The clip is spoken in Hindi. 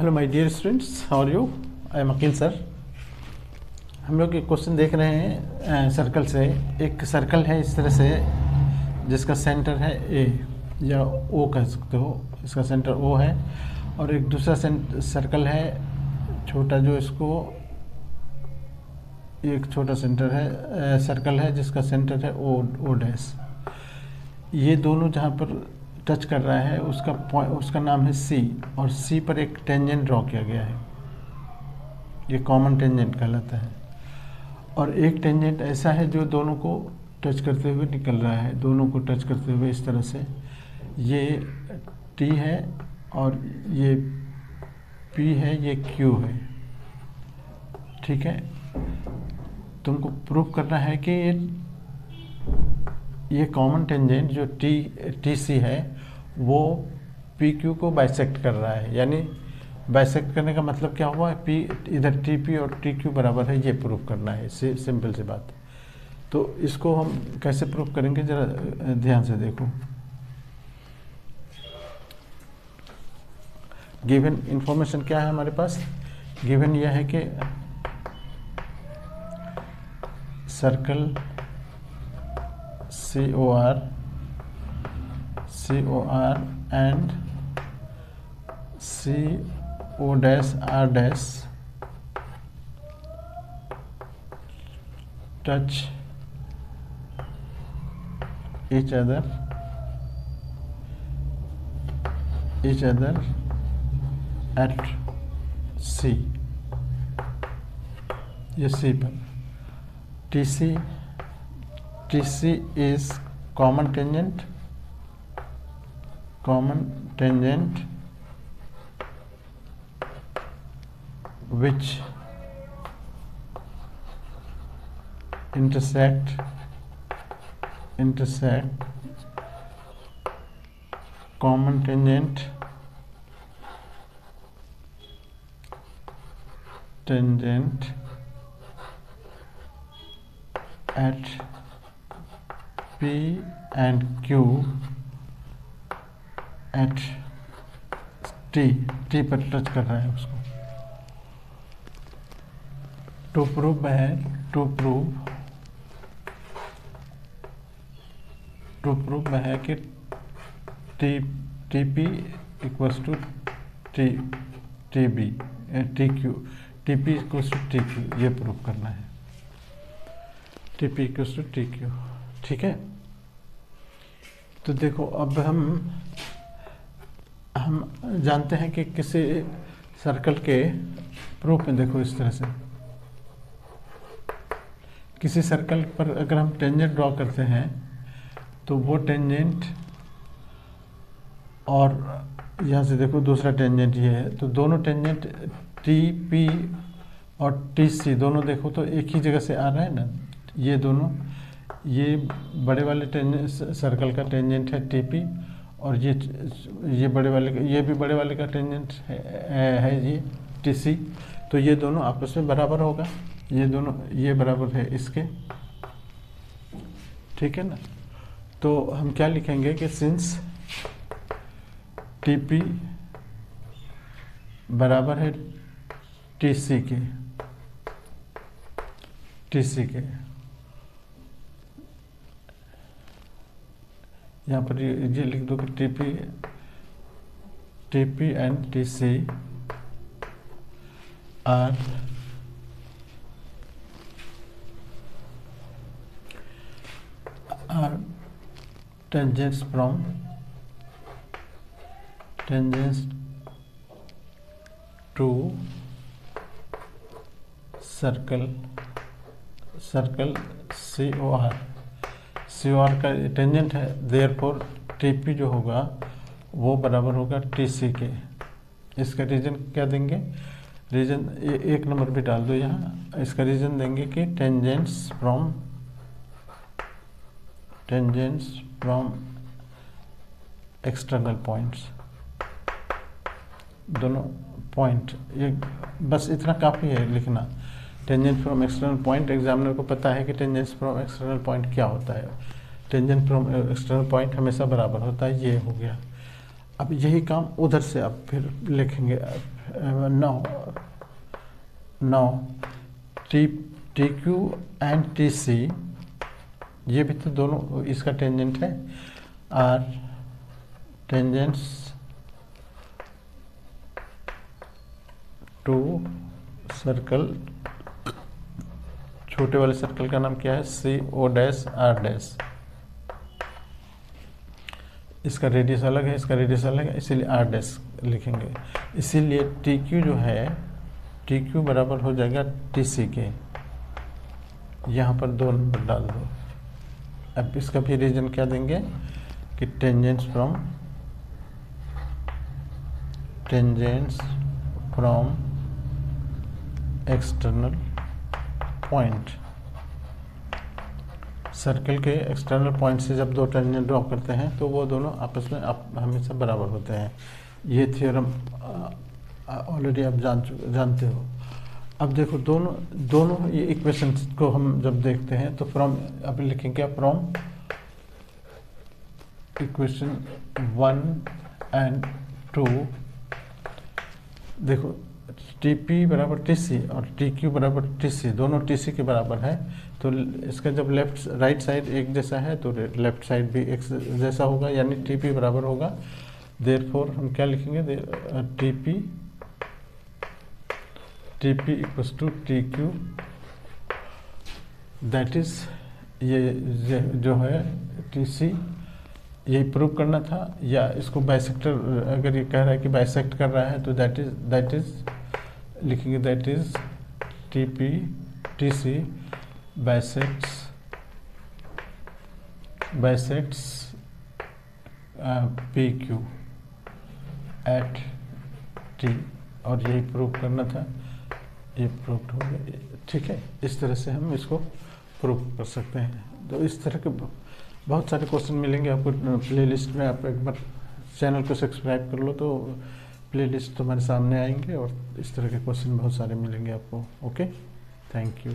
Hello my dear students, how are you? I am Akeel sir. हम लोग एक क्वेश्चन देख रहे हैं सर्कल से। एक सर्कल है इस तरह से जिसका सेंटर है ए या ओ कह सकते हो, इसका सेंटर ओ है। और एक दूसरा सर्कल है छोटा, जो इसको एक छोटा सर्कल है जिसका सेंटर है ओ डैश। ये दोनों जहाँ पर टच कर रहा है उसका नाम है सी, और सी पर एक टेंजेंट ड्रॉ किया गया है। ये कॉमन टेंजेंट कहलाता है। और एक टेंजेंट ऐसा है जो दोनों को टच करते हुए निकल रहा है, दोनों को टच करते हुए इस तरह से। ये टी है और ये पी है, ये क्यू है। ठीक है, तुमको प्रूव करना है कि ये कॉमन टेंजेंट जो टी सी है वो पी क्यू को बाइसेक्ट कर रहा है। यानी बाइसेक्ट करने का मतलब क्या हुआ? पी इधर टी पी और टी क्यू बराबर है, ये प्रूव करना है। सिंपल सी बात। तो इसको हम कैसे प्रूव करेंगे, जरा ध्यान से देखो। गिवन इंफॉर्मेशन क्या है हमारे पास? गिवन यह है कि circle COR and CO dash R dash touch each other at C। ये C पर TC is common tangent which intersect common tangent at P and Q at T पर टच कर रहा है उसको। टू प्रूव है कि T P equals to T B T Q, T P equals to T Q, ये प्रूव करना है। T P equals to T Q. ठीक है, तो देखो अब हम जानते हैं कि किसी सर्कल के प्रूफ में देखो इस तरह से, किसी सर्कल पर अगर हम टेंजेंट ड्रॉ करते हैं तो वो टेंजेंट, और यहाँ से देखो दूसरा टेंजेंट ये है, तो दोनों टेंजेंट टी पी और टी सी दोनों देखो तो एक ही जगह से आ रहा है ना। ये दोनों, ये बड़े वाले सर्कल का टेंजेंट है टीपी, और ये बड़े वाले, ये भी बड़े वाले का टेंजेंट है ये टीसी। तो ये दोनों आपस में बराबर होगा, ये दोनों ये बराबर है इसके। ठीक है ना। तो हम क्या लिखेंगे कि सिंस टीपी बराबर है टीसी के, यहाँ पर ये लिख दो कि TP and TC are tangents to circle COR का टेंजेंट है, देयरफॉर TP जो होगा वो बराबर होगा TC के। इसका रीजन क्या देंगे? रीजन एक नंबर भी डाल दो यहाँ। इसका रीजन देंगे कि टेंजेंट्स फ्रॉम एक्सटर्नल पॉइंट्स, दोनों पॉइंट, ये बस इतना काफ़ी है लिखना। Tangent from external point, examiner को पता है कि टेंजेंट फ्रॉम एक्सटर्नल पॉइंट क्या होता है। टेंजेंट फ्रॉम एक्सटर्नल पॉइंट हमेशा बराबर होता है, ये हो गया। अब यही काम उधर से आप फिर लिखेंगे no T Q and T C, ये भी तो दोनों इसका टेंजेंट है, आर टेंजेंट्स टू सर्कल, छोटे वाले सर्कल का नाम क्या है, सी ओ डैश आर डैश। इसका रेडियस अलग है, इसका रेडियस अलग है, इसीलिए आर डैश लिखेंगे। इसीलिए टी क्यू जो है, टी क्यू बराबर हो जाएगा टी सी के, यहाँ पर 2 नंबर डाल दो। अब इसका भी रीजन क्या देंगे कि tangents from external point, circle के एक्सटर्नल पॉइंट से जब 2 टेंजेंट ड्रॉ करते हैं तो वो दोनों आपस में हमेशा बराबर होते हैं। ये थ्योरम ऑलरेडी आप जानते हो। अब देखो दोनों ये इक्वेशन को हम जब देखते हैं तो फ्रॉम, अब लिखेंगे क्या, फ्रॉम इक्वेशन 1 एंड 2, देखो टी पी बराबर टी सी और टी क्यू बराबर टी सी, दोनों टी सी के बराबर है। तो इसका जब राइट साइड एक जैसा है तो लेफ्ट साइड भी एक जैसा होगा, यानी टी पी बराबर होगा। देयरफॉर हम क्या लिखेंगे, T P equals to T Q, that is ये जो है टी सी, यही प्रूव करना था। या इसको बाइसेक्टर, अगर ये कह रहा है कि बाइसेक्ट कर रहा है तो दैट इज लिखेंगे, that is T P T C bisects P Q at T, और यही प्रूव करना था, ये प्रूव हो गया। ठीक है, इस तरह से हम इसको प्रूव कर सकते हैं। तो इस तरह के बहुत सारे क्वेश्चन मिलेंगे आपको प्लेलिस्ट में। आप एक बार चैनल को सब्सक्राइब कर लो तो प्लेलिस्ट तुम्हारे सामने आएंगे और इस तरह के क्वेश्चन बहुत सारे मिलेंगे आपको। Okay, thank you.